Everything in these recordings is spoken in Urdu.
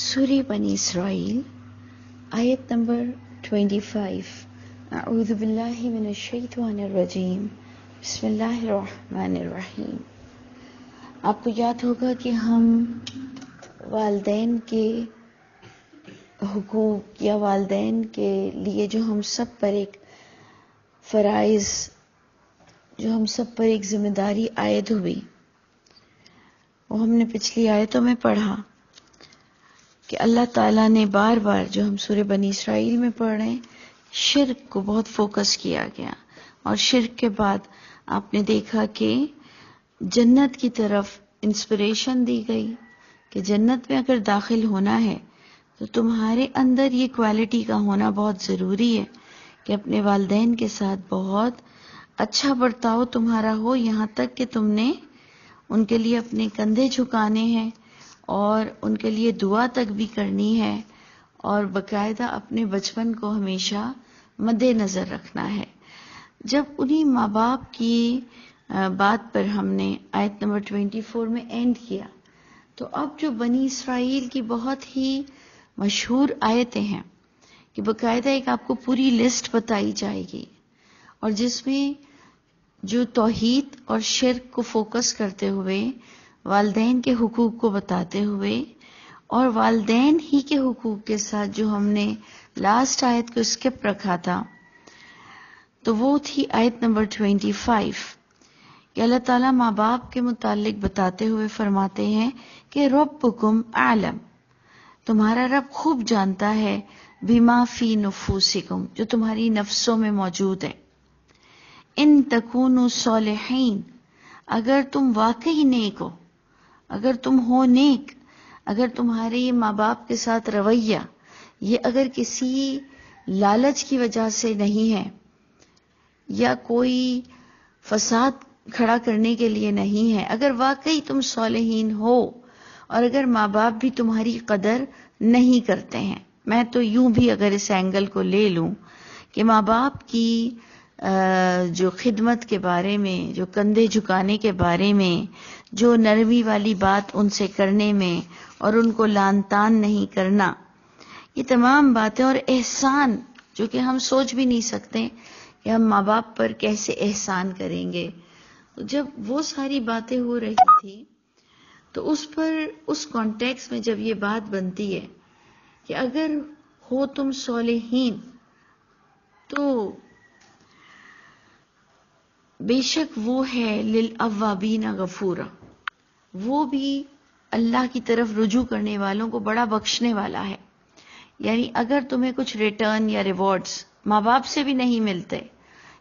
سورہ بنی اسرائیل آیت نمبر 25۔ اعوذ باللہ من الشیطان الرجیم، بسم اللہ الرحمن الرحیم۔ آپ کو یاد ہوگا کہ ہم والدین کے حقوق یا والدین کے لیے جو ہم سب پر ایک فرائض، جو ہم سب پر ایک ذمہ داری عائد ہوئی، وہ ہم نے پچھلی آیتوں میں پڑھا کہ اللہ تعالیٰ نے بار بار، جو ہم سورہ بنی اسرائیل میں پڑھ رہے ہیں، شرک کو بہت فوکس کیا گیا، اور شرک کے بعد آپ نے دیکھا کہ جنت کی طرف انسپریشن دی گئی کہ جنت میں اگر داخل ہونا ہے تو تمہارے اندر یہ کوالٹی کا ہونا بہت ضروری ہے کہ اپنے والدین کے ساتھ بہت اچھا برتاؤ تمہارا ہو، یہاں تک کہ تم نے ان کے لیے اپنے کندھے جھکانے ہیں اور ان کے لیے دعا تک بھی کرنی ہے، اور باقاعدہ اپنے بچپن کو ہمیشہ مد نظر رکھنا ہے۔ جب انہی ماں باپ کی بات پر ہم نے آیت نمبر 24 میں اینڈ کیا، تو اب جو بنی اسرائیل کی بہت ہی مشہور آیتیں ہیں کہ باقاعدہ ایک آپ کو پوری لسٹ بتائی جائے گی، اور جس میں جو توحید اور شرک کو فوکس کرتے ہوئے، والدین کے حقوق کو بتاتے ہوئے، اور والدین ہی کے حقوق کے ساتھ جو ہم نے لاسٹ آیت کو اسکپ رکھا تھا، تو وہ تھی آیت نمبر 25 کہ اللہ تعالیٰ ماں باپ کے متعلق بتاتے ہوئے فرماتے ہیں کہ ربکم اعلم، تمہارا رب خوب جانتا ہے، بما فی نفوسکم، جو تمہاری نفسوں میں موجود ہے، ان تکونوا صالحین، اگر تم واقعی نیک ہو، اگر تم ہو نیک، اگر تمہارے یہ ماں باپ کے ساتھ رویہ یہ اگر کسی لالچ کی وجہ سے نہیں ہے یا کوئی فساد کھڑا کرنے کے لیے نہیں ہے، اگر واقعی تم صالحین ہو، اور اگر ماں باپ بھی تمہاری قدر نہیں کرتے ہیں، میں تو یوں بھی اگر اس اینگل کو لے لوں کہ ماں باپ کی جو خدمت کے بارے میں، جو کندھے جھکانے کے بارے میں، جو نرمی والی بات ان سے کرنے میں، اور ان کو لان تان نہیں کرنا، یہ تمام باتیں اور احسان جو کہ ہم سوچ بھی نہیں سکتے کہ ہم ماں باپ پر کیسے احسان کریں گے، تو جب وہ ساری باتیں ہو رہی تھی تو اس پر، اس کانٹیکس میں جب یہ بات بنتی ہے کہ اگر ہو تم صالحین تو بے شک وہ ہے للاوابین غفورا، وہ بھی اللہ کی طرف رجوع کرنے والوں کو بڑا بخشنے والا ہے۔ یعنی اگر تمہیں کچھ ریٹرن یا ریوارڈز ماں باپ سے بھی نہیں ملتے،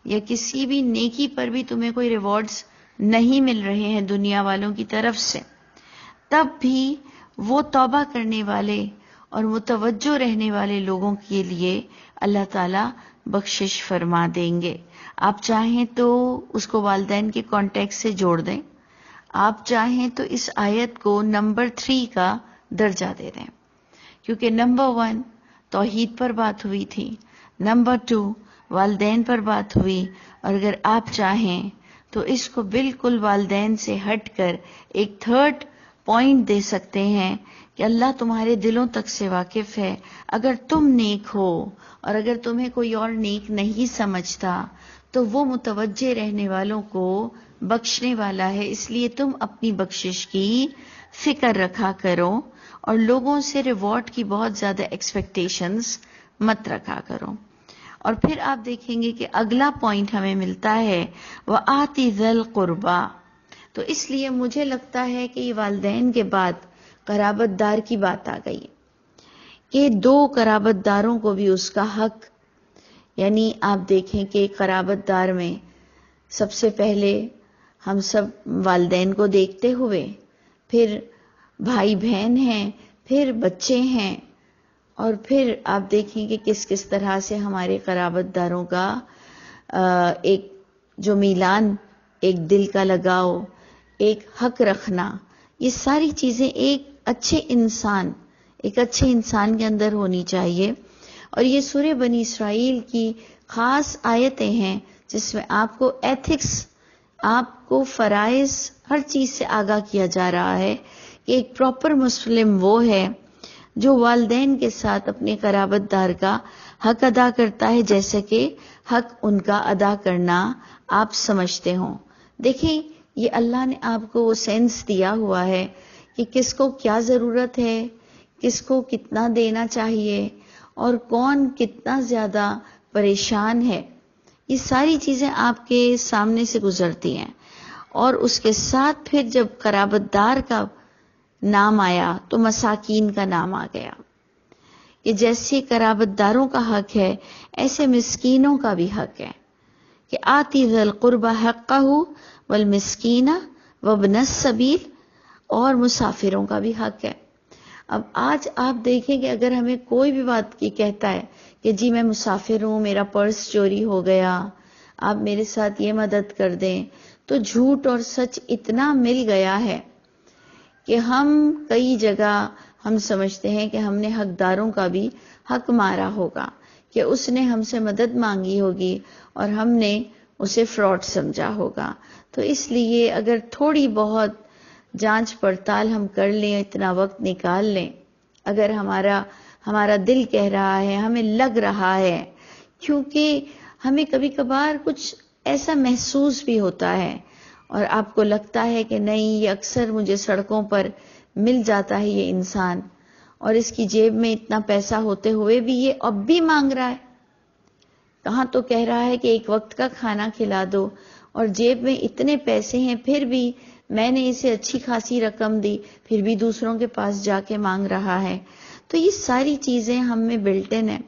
یا کسی بھی نیکی پر بھی تمہیں کوئی ریوارڈز نہیں مل رہے ہیں دنیا والوں کی طرف سے، تب بھی وہ توبہ کرنے والے اور متوجہ رہنے والے لوگوں کے لیے اللہ تعالیٰ بخشش فرما دیں گے۔ آپ چاہیں تو اس کو والدین کے کانٹیکٹ سے جوڑ دیں، آپ چاہیں تو اس آیت کو نمبر 3 کا درجہ دے دیں، کیونکہ نمبر 1 توحید پر بات ہوئی تھی، نمبر 2 والدین پر بات ہوئی، اور اگر آپ چاہیں تو اس کو بالکل والدین سے ہٹ کر ایک تھرڈ پوائنٹ دے سکتے ہیں کہ اللہ تمہارے دلوں تک سے واقف ہے، اگر تم نیک ہو اور اگر تمہیں کوئی اور نیک نہیں سمجھتا تو وہ متوجہ رہنے والوں کو بخشنے والا ہے، اس لیے تم اپنی بخشش کی فکر رکھا کرو، اور لوگوں سے ریوارڈ کی بہت زیادہ ایکسپیکٹیشنز مت رکھا کرو۔ اور پھر آپ دیکھیں گے کہ اگلا پوائنٹ ہمیں ملتا ہے وَآتِ ذَا الْقُرْبَى، تو اس لیے مجھے لگتا ہے کہ یہ والدین کے بعد قرابت دار کی بات آ گئی کہ 2 قرابت داروں کو بھی اس کا حق، یعنی آپ دیکھیں کہ قرابت دار میں سب سے پہلے ہم سب والدین کو دیکھتے ہوئے، پھر بھائی بہن ہیں، پھر بچے ہیں، اور پھر آپ دیکھیں کہ کس کس طرح سے ہمارے قرابت داروں کا ایک جو میلان، ایک دل کا لگاؤ، ایک حق رکھنا، یہ ساری چیزیں ایک اچھے انسان کے اندر ہونی چاہیے۔ اور یہ سورہ بنی اسرائیل کی خاص آیتیں ہیں جس میں آپ کو ایتھکس، آپ کو فرائض، ہر چیز سے آگاہ کیا جا رہا ہے کہ ایک پراپر مسلم وہ ہے جو والدین کے ساتھ اپنے قرابت دار کا حق ادا کرتا ہے جیسا کہ حق ان کا ادا کرنا آپ سمجھتے ہوں. دیکھیں یہ اللہ نے آپ کو وہ سینس دیا ہوا ہے کہ کس کو کیا ضرورت ہے، کس کو کتنا دینا چاہیے اور کون کتنا زیادہ پریشان ہے. یہ ساری چیزیں آپ کے سامنے سے گزرتی ہیں. اور اس کے ساتھ پھر جب قرابت دار کا نام آیا تو مساکین کا نام آ گیا کہ جیسے قرابت داروں کا حق ہے ایسے مسکینوں کا بھی حق ہے کہ آتی ذی القربى حقہ والمسکین وابن السبیل، اور مسافروں کا بھی حق ہے. اب آج آپ دیکھیں کہ اگر ہمیں کوئی بھی بات کی کہتا ہے کہ جی میں مسافر ہوں، میرا پرس چوری ہو گیا، آپ میرے ساتھ یہ مدد کر دیں، تو جھوٹ اور سچ اتنا مل گیا ہے کہ ہم کئی جگہ ہم سمجھتے ہیں کہ ہم نے حقداروں کا بھی حق مارا ہوگا، کہ اس نے ہم سے مدد مانگی ہوگی اور ہم نے اسے فراڈ سمجھا ہوگا. تو اس لیے اگر تھوڑی بہت جانچ پڑتال ہم کر لیں، اتنا وقت نکال لیں، اگر ہمارا دل کہہ رہا ہے، ہمیں لگ رہا ہے، کیونکہ ہمیں کبھی کبھار کچھ ایسا محسوس بھی ہوتا ہے اور آپ کو لگتا ہے کہ نہیں یہ اکثر مجھے سڑکوں پر مل جاتا ہے یہ انسان، اور اس کی جیب میں اتنا پیسہ ہوتے ہوئے بھی یہ اب بھی مانگ رہا ہے. کہاں تو کہہ رہا ہے کہ ایک وقت کا کھانا کھلا دو، اور جیب میں اتنے پیسے ہیں پھر بھی میں نے اسے اچھی خاصی رقم دی، پھر بھی دوسروں کے پاس جا کے مانگ رہا ہے. تو یہ ساری چیزیں ہم میں بلٹ ان ہیں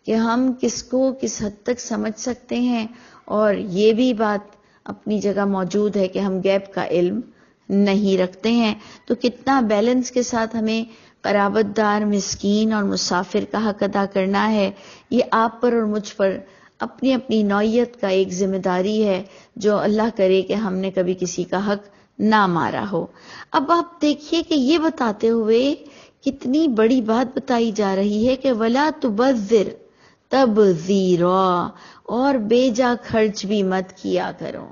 کہ ہم کس کو کس حد تک سمجھ سکتے ہیں، اور یہ بھی بات اپنی جگہ موجود ہے کہ ہم غیب کا علم نہیں رکھتے ہیں. تو کتنا بیلنس کے ساتھ ہمیں قرابت دار، مسکین اور مسافر کا حق ادا کرنا ہے، یہ آپ پر اور مجھ پر اپنی اپنی نوعیت کا ایک ذمہ داری ہے، جو اللہ کرے کہ ہم نے کبھی کسی کا حق نہ مارا ہو. اب آپ دیکھیے کہ یہ بتاتے ہوئے کتنی بڑی بات بتائی جا رہی ہے کہ وَلَا تُبَذِّرْ تَبْذِيرًا، اور بے جا خرچ بھی مت کیا کرو،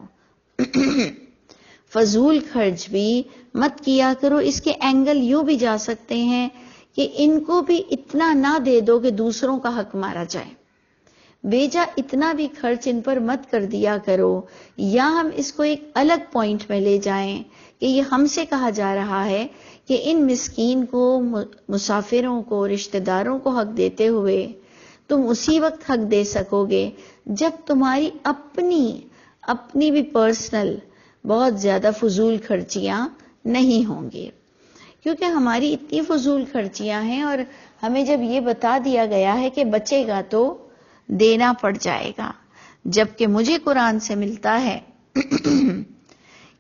فضول خرچ بھی مت کیا کرو. اس کے اینگل یوں بھی جا سکتے ہیں کہ ان کو بھی اتنا نہ دے دو کہ دوسروں کا حق مارا جائے، بے جا اتنا بھی خرچ ان پر مت کر دیا کرو. یا ہم اس کو ایک الگ پوائنٹ میں لے جائیں کہ یہ ہم سے کہا جا رہا ہے کہ ان مسکین کو، مسافروں کو، رشتہ داروں کو حق دیتے ہوئے تم اسی وقت حق دے سکو گے جب تمہاری اپنی بھی پرسنل بہت زیادہ فضول خرچیاں نہیں ہوں گی. کیونکہ ہماری اتنی فضول خرچیاں ہیں، اور ہمیں جب یہ بتا دیا گیا ہے کہ بچے گا تو دینا پڑ جائے گا، جبکہ مجھے قرآن سے ملتا ہے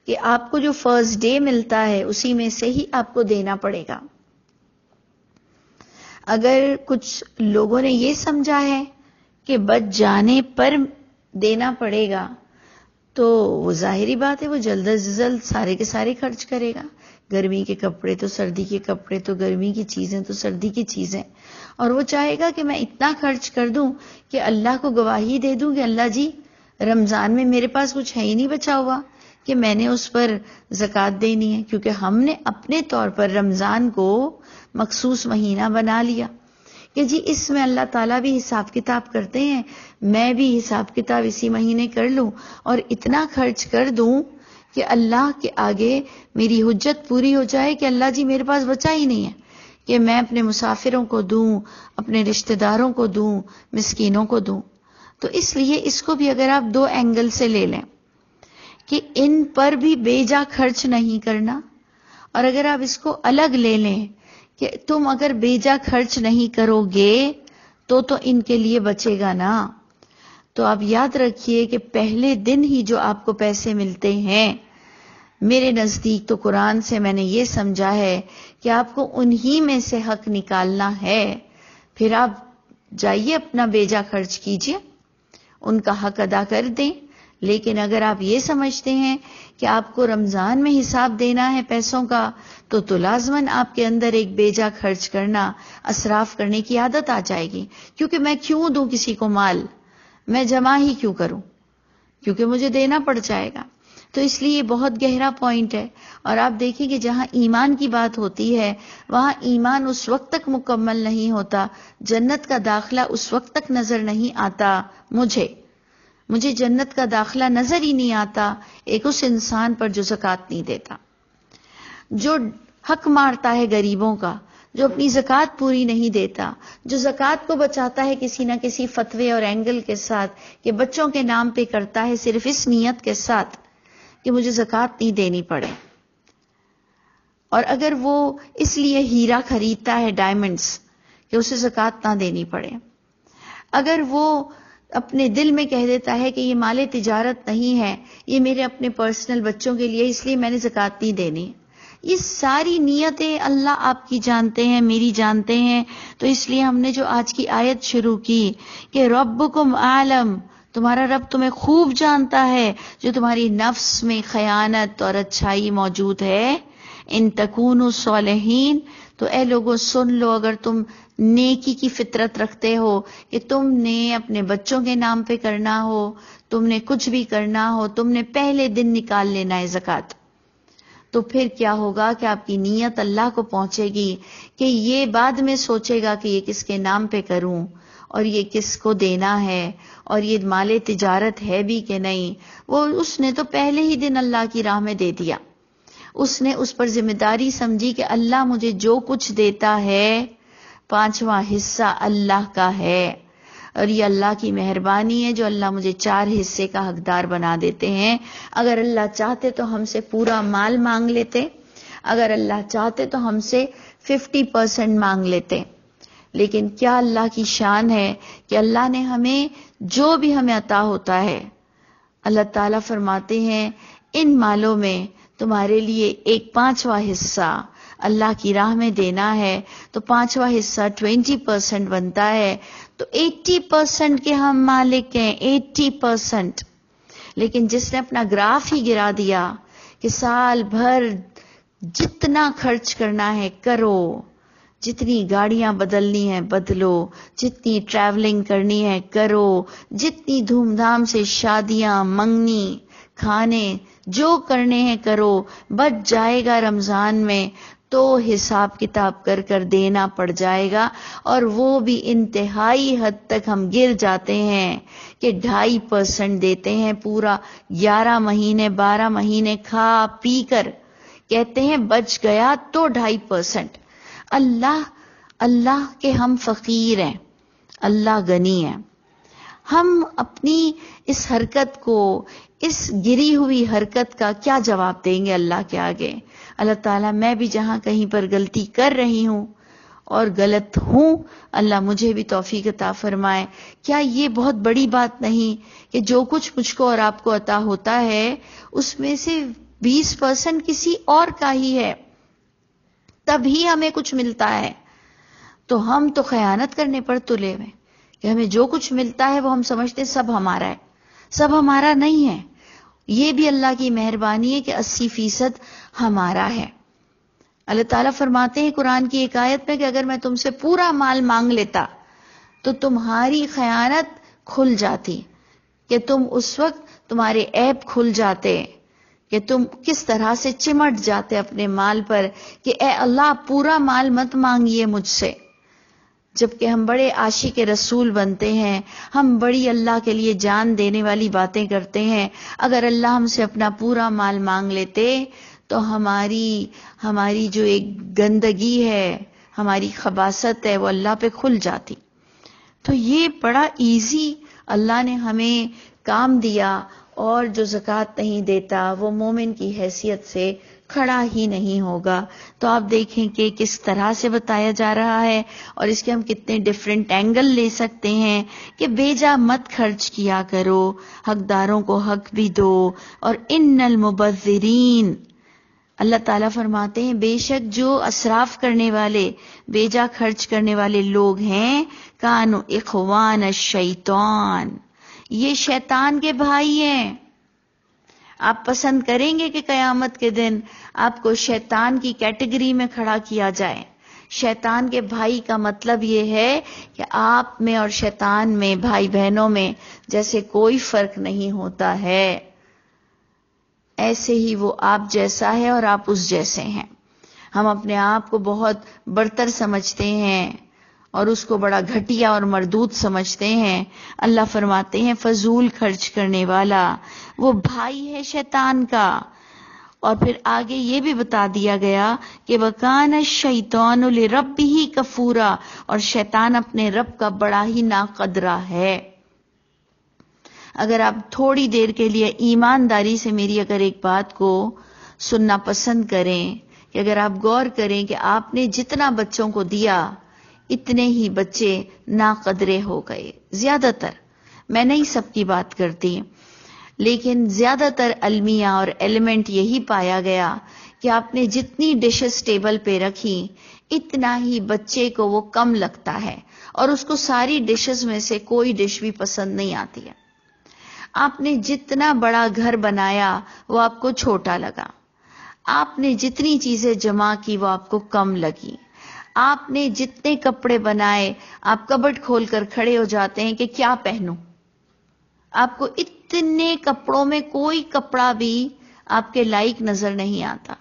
کہ آپ کو جو فرسٹ ڈے ملتا ہے اسی میں سے ہی آپ کو دینا پڑے گا. اگر کچھ لوگوں نے یہ سمجھا ہے کہ بچ جانے پر دینا پڑے گا تو وہ ظاہری بات ہے وہ جلد از جلد سارے کے سارے خرچ کرے گا. گرمی کے کپڑے تو سردی کے کپڑے، تو گرمی کی چیزیں تو سردی کی چیزیں، اور وہ چاہے گا کہ میں اتنا خرچ کر دوں کہ اللہ کو گواہی دے دوں کہ اللہ جی رمضان میں میرے پاس کچھ ہے ہی نہیں بچا ہوا کہ میں نے اس پر زکوٰۃ دینی ہے. کیونکہ ہم نے اپنے طور پر رمضان کو مخصوص مہینہ بنا لیا کہ جی اس میں اللہ تعالیٰ بھی حساب کتاب کرتے ہیں، میں بھی حساب کتاب اسی مہینے کر لوں اور اتنا خرچ کر دوں کہ اللہ کے آگے میری حجت پوری ہو جائے کہ اللہ جی میرے پاس بچا ہی نہیں ہے کہ میں اپنے مسافروں کو دوں، اپنے رشتہ داروں کو دوں، مسکینوں کو دوں. تو اس لیے اس کو بھی اگر آپ دو اینگل سے لے لیں کہ ان پر بھی بے جا خرچ نہیں کرنا، اور اگر آپ اس کو الگ لے لیں کہ تم اگر بے جا خرچ نہیں کرو گے تو ان کے لیے بچے گا نا. تو آپ یاد رکھیے کہ پہلے دن ہی جو آپ کو پیسے ملتے ہیں، میرے نزدیک تو قرآن سے میں نے یہ سمجھا ہے کہ آپ کو انہی میں سے حق نکالنا ہے. پھر آپ جائیے اپنا بیجا خرچ کیجئے، ان کا حق ادا کر دیں. لیکن اگر آپ یہ سمجھتے ہیں کہ آپ کو رمضان میں حساب دینا ہے پیسوں کا تو لازماً آپ کے اندر ایک بیجا خرچ کرنا، اسراف کرنے کی عادت آ جائے گی. کیونکہ میں کیوں دوں کسی کو مال، میں جمع ہی کیوں کروں، کیونکہ مجھے دینا پڑ جائے گا. تو اس لیے یہ بہت گہرا پوائنٹ ہے. اور آپ دیکھیں کہ جہاں ایمان کی بات ہوتی ہے وہاں ایمان اس وقت تک مکمل نہیں ہوتا، جنت کا داخلہ اس وقت تک نظر نہیں آتا. مجھے جنت کا داخلہ نظر ہی نہیں آتا ایک اس انسان پر جو زکوٰۃ نہیں دیتا، جو حق مارتا ہے غریبوں کا، جو اپنی زکوٰۃ پوری نہیں دیتا، جو زکوٰۃ کو بچاتا ہے کسی نہ کسی فتوے اور اینگل کے ساتھ کہ بچوں کے نام پہ کرتا ہے صرف اس نیت کے ساتھ کہ مجھے زکوٰۃ نہیں دینی پڑے. اور اگر وہ اس لیے ہیرا خریدتا ہے، ڈائمنڈز، کہ اسے زکوٰۃ نہ دینی پڑے، اگر وہ اپنے دل میں کہہ دیتا ہے کہ یہ مال تجارت نہیں ہے، یہ میرے اپنے پرسنل بچوں کے لیے، اس لیے میں نے زکوٰۃ نہیں دینی، یہ ساری نیتیں اللہ آپ کی جانتے ہیں، میری جانتے ہیں. تو اس لیے ہم نے جو آج کی آیت شروع کی کہ ربکم عالم، تمہارا رب تمہیں خوب جانتا ہے جو تمہاری نفس میں خیانت اور اچھائی موجود ہے. ان تکونوا صالحین، تو اے لوگوں سن لو، اگر تم نیکی کی فطرت رکھتے ہو کہ تم نے اپنے بچوں کے نام پہ کرنا ہو، تم نے کچھ بھی کرنا ہو، تم نے پہلے دن نکال لینا ہے زکوٰۃ، تو پھر کیا ہوگا کہ آپ کی نیت اللہ کو پہنچے گی کہ یہ بعد میں سوچے گا کہ یہ کس کے نام پہ کروں اور یہ کس کو دینا ہے اور یہ مال تجارت ہے بھی کہ نہیں. وہ اس نے تو پہلے ہی دن اللہ کی راہ میں دے دیا، اس نے اس پر ذمہ داری سمجھی کہ اللہ مجھے جو کچھ دیتا ہے 5واں حصہ اللہ کا ہے، اور یہ اللہ کی مہربانی ہے جو اللہ مجھے 4 حصے کا حقدار بنا دیتے ہیں. اگر اللہ چاہتے تو ہم سے پورا مال مانگ لیتے، اگر اللہ چاہتے تو ہم سے 50% مانگ لیتے. لیکن کیا اللہ کی شان ہے کہ اللہ نے ہمیں جو بھی ہمیں عطا ہوتا ہے، اللہ تعالیٰ فرماتے ہیں ان مالوں میں تمہارے لیے 1/5واں حصہ اللہ کی راہ میں دینا ہے، تو 5واں حصہ 20% بنتا ہے، تو 80% کے ہم مالک ہیں، 80%. لیکن جس نے اپنا گراف ہی گرا دیا کہ سال بھر جتنا خرچ کرنا ہے کرو، جتنی گاڑیاں بدلنی ہے بدلو، جتنی ٹریولنگ کرنی ہے کرو، جتنی دھوم دھام سے شادیاں، منگنی، کھانے جو کرنے ہیں کرو، بچ جائے گا رمضان میں تو حساب کتاب کر کر دینا پڑ جائے گا. اور وہ بھی انتہائی حد تک ہم گر جاتے ہیں کہ 2.5% دیتے ہیں، پورا 11 مہینے 12 مہینے کھا پی کر کہتے ہیں بچ گیا تو 2.5%. اللہ کے ہم فقیر ہیں، اللہ غنی ہے. ہم اپنی اس حرکت کو، اس گری ہوئی حرکت کا کیا جواب دیں گے اللہ کے آگے؟ اللہ تعالیٰ میں بھی جہاں کہیں پر غلطی کر رہی ہوں اور غلط ہوں، اللہ مجھے بھی توفیق عطا فرمائے. کیا یہ بہت بڑی بات نہیں کہ جو کچھ مجھ کو اور آپ کو عطا ہوتا ہے اس میں سے 20% کسی اور کا ہی ہے، تبھی ہمیں کچھ ملتا ہے. تو ہم تو خیانت کرنے پر تلے ہوئے کہ ہمیں جو کچھ ملتا ہے وہ ہم سمجھتے سب ہمارا ہے. سب ہمارا نہیں ہے، یہ بھی اللہ کی مہربانی ہے کہ 80% ہمارا ہے. اللہ تعالیٰ فرماتے ہیں قرآن کی ایک آیت میں کہ اگر میں تم سے پورا مال مانگ لیتا تو تمہاری خیانت کھل جاتی، کہ تم اس وقت تمہارے عیب کھل جاتے، کہ تم کس طرح سے چمٹ جاتے اپنے مال پر کہ اے اللہ پورا مال مت مانگیے مجھ سے. جبکہ ہم بڑے عاشق رسول بنتے ہیں، ہم بڑی اللہ کے لیے جان دینے والی باتیں کرتے ہیں. اگر اللہ ہم سے اپنا پورا مال مانگ لیتے تو ہماری جو ایک گندگی ہے، ہماری خباثت ہے، وہ اللہ پہ کھل جاتی. تو یہ بڑا ایزی اللہ نے ہمیں کام دیا. اور جو زکوٰۃ نہیں دیتا وہ مومن کی حیثیت سے کھڑا ہی نہیں ہوگا. تو آپ دیکھیں کہ کس طرح سے بتایا جا رہا ہے اور اس کے ہم کتنے ڈیفرنٹ اینگل لے سکتے ہیں کہ بیجا مت خرچ کیا کرو، حقداروں کو حق بھی دو. اور ان المبذرین، اللہ تعالیٰ فرماتے ہیں بے شک جو اسراف کرنے والے، بیجا خرچ کرنے والے لوگ ہیں، کانوا اخوان الشیطان، یہ شیطان کے بھائی ہیں. آپ پسند کریں گے کہ قیامت کے دن آپ کو شیطان کی کیٹیگری میں کھڑا کیا جائے؟ شیطان کے بھائی کا مطلب یہ ہے کہ آپ میں اور شیطان میں، بھائی بہنوں میں جیسے کوئی فرق نہیں ہوتا ہے. ایسے ہی وہ آپ جیسا ہے اور آپ اس جیسے ہیں. ہم اپنے آپ کو بہت برتر سمجھتے ہیں اور اس کو بڑا گھٹیا اور مردود سمجھتے ہیں. اللہ فرماتے ہیں فضول خرچ کرنے والا وہ بھائی ہے شیطان کا. اور پھر آگے یہ بھی بتا دیا گیا کہ وَكَانَ الشَّيْطَانُ لِرَبِّهِ كَفُورًا، اور شیطان اپنے رب کا بڑا ہی ناقدرہ ہے. اگر آپ تھوڑی دیر کے لیے ایمانداری سے میری اگر ایک بات کو سننا پسند کریں، کہ اگر آپ غور کریں کہ آپ نے جتنا بچوں کو دیا اتنے ہی بچے ناقدرے ہو گئے. زیادہ تر، میں نہیں سب کی بات کرتی، لیکن زیادہ تر المیہ اور ایلیمنٹ یہی پایا گیا کہ آپ نے جتنی ڈشز ٹیبل پہ رکھی اتنا ہی بچے کو وہ کم لگتا ہے، اور اس کو ساری ڈشز میں سے کوئی ڈش بھی پسند نہیں آتی ہے. آپ نے جتنا بڑا گھر بنایا وہ آپ کو چھوٹا لگا. آپ نے جتنی چیزیں جمع کی وہ آپ کو کم لگی. آپ نے جتنے کپڑے بنائے، آپ کبٹ کھول کر کھڑے ہو جاتے ہیں کہ کیا پہنوں. آپ کو اتنے کپڑوں میں کوئی کپڑا بھی آپ کے لائق نظر نہیں آتا.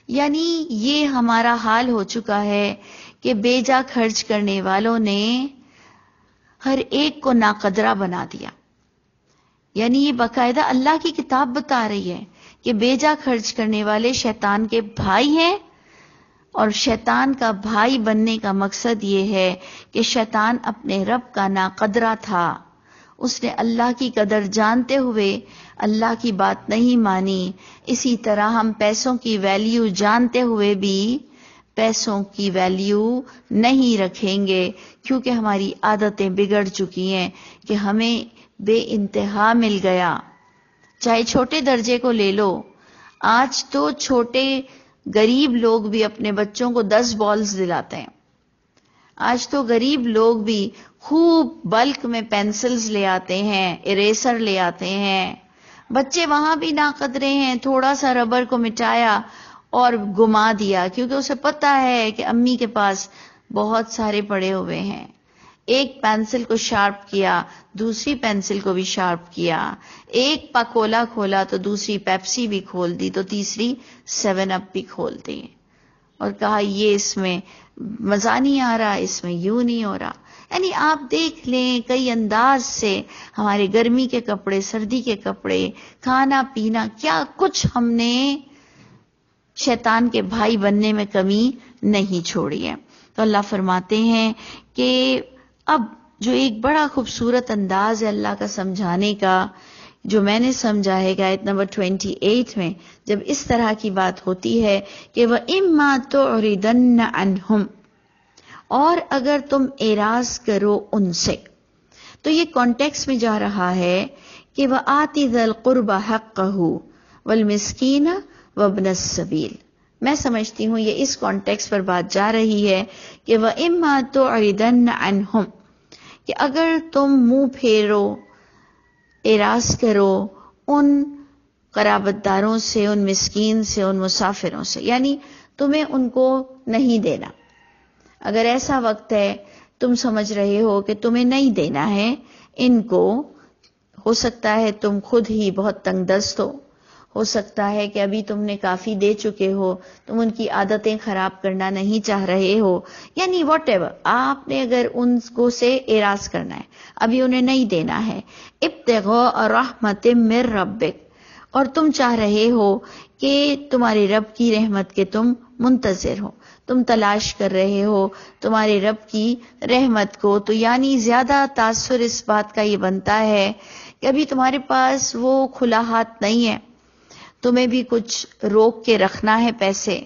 یعنی یہ ہمارا حال ہو چکا ہے کہ بے جا خرچ کرنے والوں نے ہر ایک کو ناقدرہ بنا دیا. یعنی یہ باقاعدہ اللہ کی کتاب بتا رہی ہے کہ بے جا خرچ کرنے والے شیطان کے بھائی ہیں، اور شیطان کا بھائی بننے کا مقصد یہ ہے کہ شیطان اپنے رب کا ناقدرہ تھا. اس نے اللہ کی قدر جانتے ہوئے اللہ کی بات نہیں مانی. اسی طرح ہم پیسوں کی ویلیو جانتے ہوئے بھی پیسوں کی ویلیو نہیں رکھیں گے، کیونکہ ہماری عادتیں بگڑ چکی ہیں کہ ہمیں بے انتہا مل گیا. چاہے چھوٹے درجے کو لے لو، آج تو چھوٹے غریب لوگ بھی اپنے بچوں کو 10 بالز دلاتے ہیں. آج تو غریب لوگ بھی خوب بلک میں پینسلز لے آتے ہیں، اریسر لے آتے ہیں. بچے وہاں بھی ناقدرے ہیں، تھوڑا سا ربر کو مٹایا اور گما دیا، کیونکہ اسے پتا ہے کہ امی کے پاس بہت سارے پڑے ہوئے ہیں. ایک پینسل کو شارپ کیا، دوسری پینسل کو بھی شارپ کیا. ایک پاکولا کھولا تو دوسری پیپسی بھی کھول دی، تو تیسری 7 اپ بھی کھول دی، اور کہا یہ اس میں مزہ نہیں آ رہا، اس میں یوں نہیں ہو رہا. یعنی آپ دیکھ لیں کئی انداز سے ہمارے گرمی کے کپڑے، سردی کے کپڑے، کھانا پینا، کیا کچھ ہم نے شیطان کے بھائی بننے میں کمی نہیں چھوڑی ہے. تو اللہ فرماتے ہیں کہ اب جو ایک بڑا خوبصورت انداز ہے اللہ کا سمجھانے کا، جو میں نے سمجھا ہے کہ آیت نمبر 28 میں جب اس طرح کی بات ہوتی ہے کہ وَإِمَّا تُعْرِضَنَّ عَنْهُمْ، اور اگر تم اعراض کرو ان سے، تو یہ کانٹیکس میں جا رہا ہے کہ وَآتِ ذَا الْقُرْبَ حَقَّهُ وَالْمِسْكِينَ وَابْنَ السَّبِيلِ. میں سمجھتی ہوں یہ اس کانٹیکس پر بات جا رہی ہے کہ وَإِمَّا تُعْرِضَنَّ عَنْهُمْ، کہ اگر تم منہ پھیرو، اعراض کرو ان قرابت داروں سے، ان مسکین سے، ان مسافروں سے، یعنی تمہیں ان کو نہیں دینا. اگر ایسا وقت ہے تم سمجھ رہے ہو کہ تمہیں نہیں دینا ہے ان کو، ہو سکتا ہے تم خود ہی بہت تنگ دست ہو سکتا ہے کہ ابھی تم نے کافی دے چکے ہو، تم ان کی عادتیں خراب کرنا نہیں چاہ رہے ہو، یعنی واٹ ایور، آپ نے اگر ان کو سے اعراض کرنا ہے، ابھی انہیں نہیں دینا ہے. ابتغاء رحمت من ربک، اور تم چاہ رہے ہو کہ تمہارے رب کی رحمت کے تم منتظر ہو، تم تلاش کر رہے ہو تمہارے رب کی رحمت کو، تو یعنی زیادہ تاثر اس بات کا یہ بنتا ہے کہ ابھی تمہارے پاس وہ کھلا ہاتھ نہیں ہے، تمہیں بھی کچھ روک کے رکھنا ہے پیسے،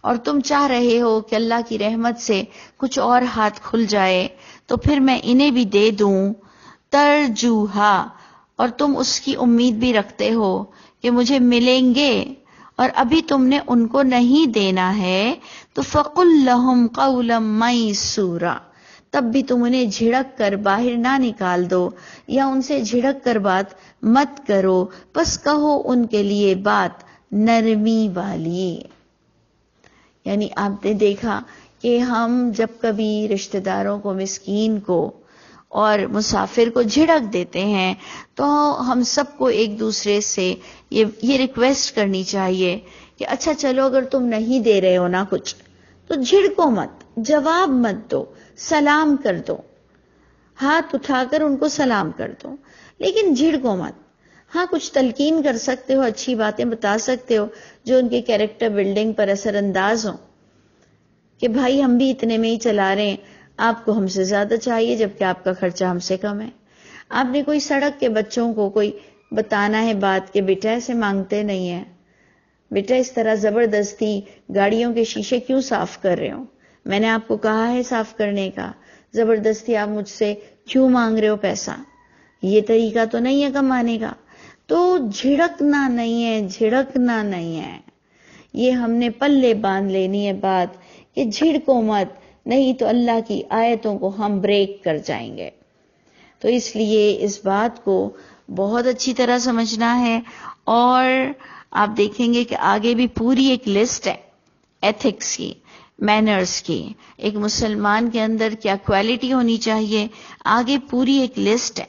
اور تم چاہ رہے ہو کہ اللہ کی رحمت سے کچھ اور ہاتھ کھل جائے تو پھر میں انہیں بھی دے دوں. ترجوہا، اور تم اس کی امید بھی رکھتے ہو کہ مجھے ملیں گے، اور ابھی تم نے ان کو نہیں دینا ہے، تو فَقُلْ لَهُمْ قَوْلًا مَيْسُورًا، تب بھی تم انہیں جھڑک کر باہر نہ نکال دو، یا ان سے جھڑک کر بات مت کرو، بس کہو ان کے لیے بات نرمی والی. یعنی آپ نے دیکھا کہ ہم جب کبھی رشتہ داروں کو، مسکین کو اور مسافر کو جھڑک دیتے ہیں، تو ہم سب کو ایک دوسرے سے یہ ریکویسٹ کرنی چاہیے کہ اچھا چلو اگر تم نہیں دے رہے ہو نا کچھ تو جھڑکو مت، جواب مت دو، سلام کر دو، ہاتھ اٹھا کر ان کو سلام کر دو، لیکن جھڑکو مت۔ ہاں کچھ تلقین کر سکتے ہو، اچھی باتیں بتا سکتے ہو جو ان کے کیریکٹر بلڈنگ پر اثر انداز ہوں کہ بھائی ہم بھی اتنے میں ہی چلا رہے ہیں، آپ کو ہم سے زیادہ چاہیے جبکہ آپ کا خرچہ ہم سے کم ہے۔ آپ نے کوئی سڑک کے بچوں کو کوئی بتانا ہے بات کہ بیٹا ایسے مانگتے نہیں ہیں، بیٹا اس طرح زبردستی گاڑیوں کے شیشے کیوں صاف کر رہے ہو، میں نے آپ کو کہا ہے صاف کرنے کا، زبردستی آپ مجھ سے کیوں مانگ رہے ہو پیسہ، یہ طریقہ تو نہیں ہے کمانے کا۔ تو جھڑکنا نہیں ہے، جھڑکنا نہیں ہے، یہ ہم نے پلے باندھ لینی ہے بات کہ جھڑکو مت، نہیں تو اللہ کی آیتوں کو ہم بریک کر جائیں گے۔ تو اس لیے اس بات کو بہت اچھی طرح سمجھنا ہے، اور آپ دیکھیں گے کہ آگے بھی پوری ایک لسٹ ہے ایتھکس کی، مینرز کی، ایک مسلمان کے اندر کیا کوالٹی ہونی چاہیے، آگے پوری ایک لسٹ ہے،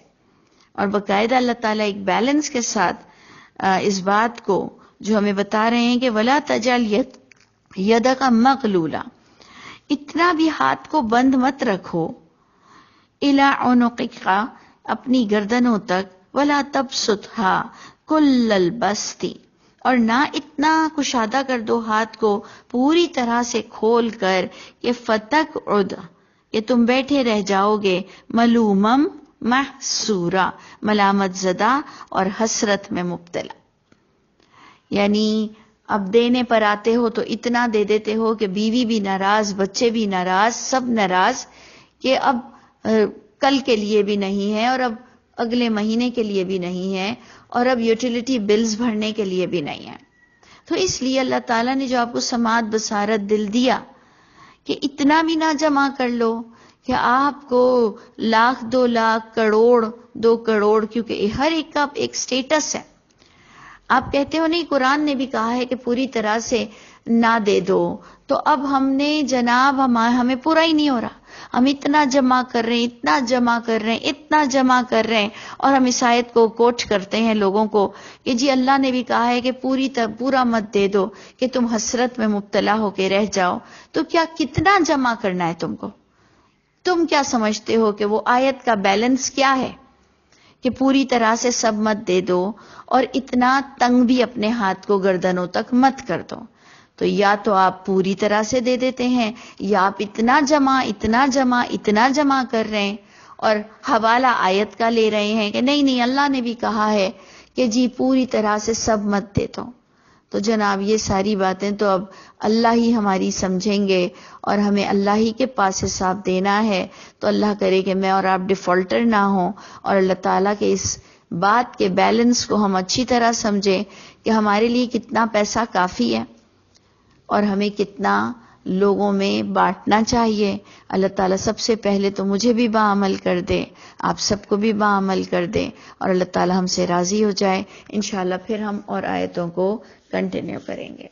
اور باقاعدہ اللہ تعالیٰ ایک بیلنس کے ساتھ اس بات کو جو ہمیں بتا رہے ہیں کہ وَلَا تَجْعَلْ يَدَكَ مَغْلُولًا، اتنا بھی ہاتھ کو بند مت رکھو، إِلَىٰ عُنُقِكَ، اپنی گردنوں تک، وَلَا تَبْسُطْهَا كُلَّ الْبَسْطِ، اور نہ اتنا کشادہ کر دو ہاتھ کو پوری طرح سے کھول کر کہ فَتَقْعُدَ، کہ تم بیٹھے رہ جاؤ گے، ملومم محسورا، ملامت زدہ اور حسرت میں مبتلا۔ یعنی اب دینے پر آتے ہو تو اتنا دے دیتے ہو کہ بیوی بھی ناراض، بچے بھی ناراض، سب ناراض کہ اب کل کے لیے بھی نہیں ہے، اور اب اگلے مہینے کے لیے بھی نہیں ہے، اور اب یوٹیلیٹی بلز بھرنے کے لیے بھی نہیں ہے۔ تو اس لیے اللہ تعالیٰ نے جو آپ کو سماعت بصارت دل دیا کہ اتنا بھی نہ جمع کر لو کہ آپ کو لاکھ 2 لاکھ، کروڑ 2 کروڑ، کیونکہ ہر ایک کا ایک سٹیٹس ہے۔ آپ کہتے ہو نہیں قرآن نے بھی کہا ہے کہ پوری طرح سے نہ دے دو، تو اب ہم نے جناب ہمیں پورا ہی نہیں ہو رہا، ہم اتنا جمع کر رہے ہیں، اتنا جمع کر رہے ہیں، اتنا جمع کر رہے ہیں، اور ہم اس آیت کو کوٹ کرتے ہیں لوگوں کو کہ جی اللہ نے بھی کہا ہے کہ پورا مت دے دو کہ تم حسرت میں مبتلا ہو کے رہ جاؤ۔ تو کیا کتنا جمع کرنا ہے تم کو؟ تم کیا سمجھتے ہو کہ وہ آیت کا بیلنس کیا ہے کہ پوری طرح سے سب مت دے دو اور اتنا تنگ بھی اپنے ہاتھ کو گردنوں تک مت کر دو؟ تو یا تو آپ پوری طرح سے دے دیتے ہیں، یا آپ اتنا جمع کر رہے ہیں اور حوالہ آیت کا لے رہے ہیں کہ نہیں اللہ نے بھی کہا ہے کہ جی پوری طرح سے سب مت دے دو۔ تو جناب یہ ساری باتیں تو اب اللہ ہی ہماری سمجھیں گے، اور ہمیں اللہ ہی کے پاس حساب دینا ہے۔ تو اللہ کرے کہ میں اور آپ ڈیفالٹر نہ ہوں، اور اللہ تعالیٰ کے اس بات کے بیلنس کو ہم اچھی طرح سمجھیں کہ ہمارے لیے کتنا پیسہ کافی ہے اور ہمیں کتنا لوگوں میں بانٹنا چاہیے۔ اللہ تعالیٰ سب سے پہلے تو مجھے بھی باعمل کر دے، آپ سب کو بھی باعمل کر دے، اور اللہ تعالیٰ ہم سے راضی ہو جائے۔ انشاءاللہ پھر ہم اور آیتوں کو کنٹینیو کریں گے۔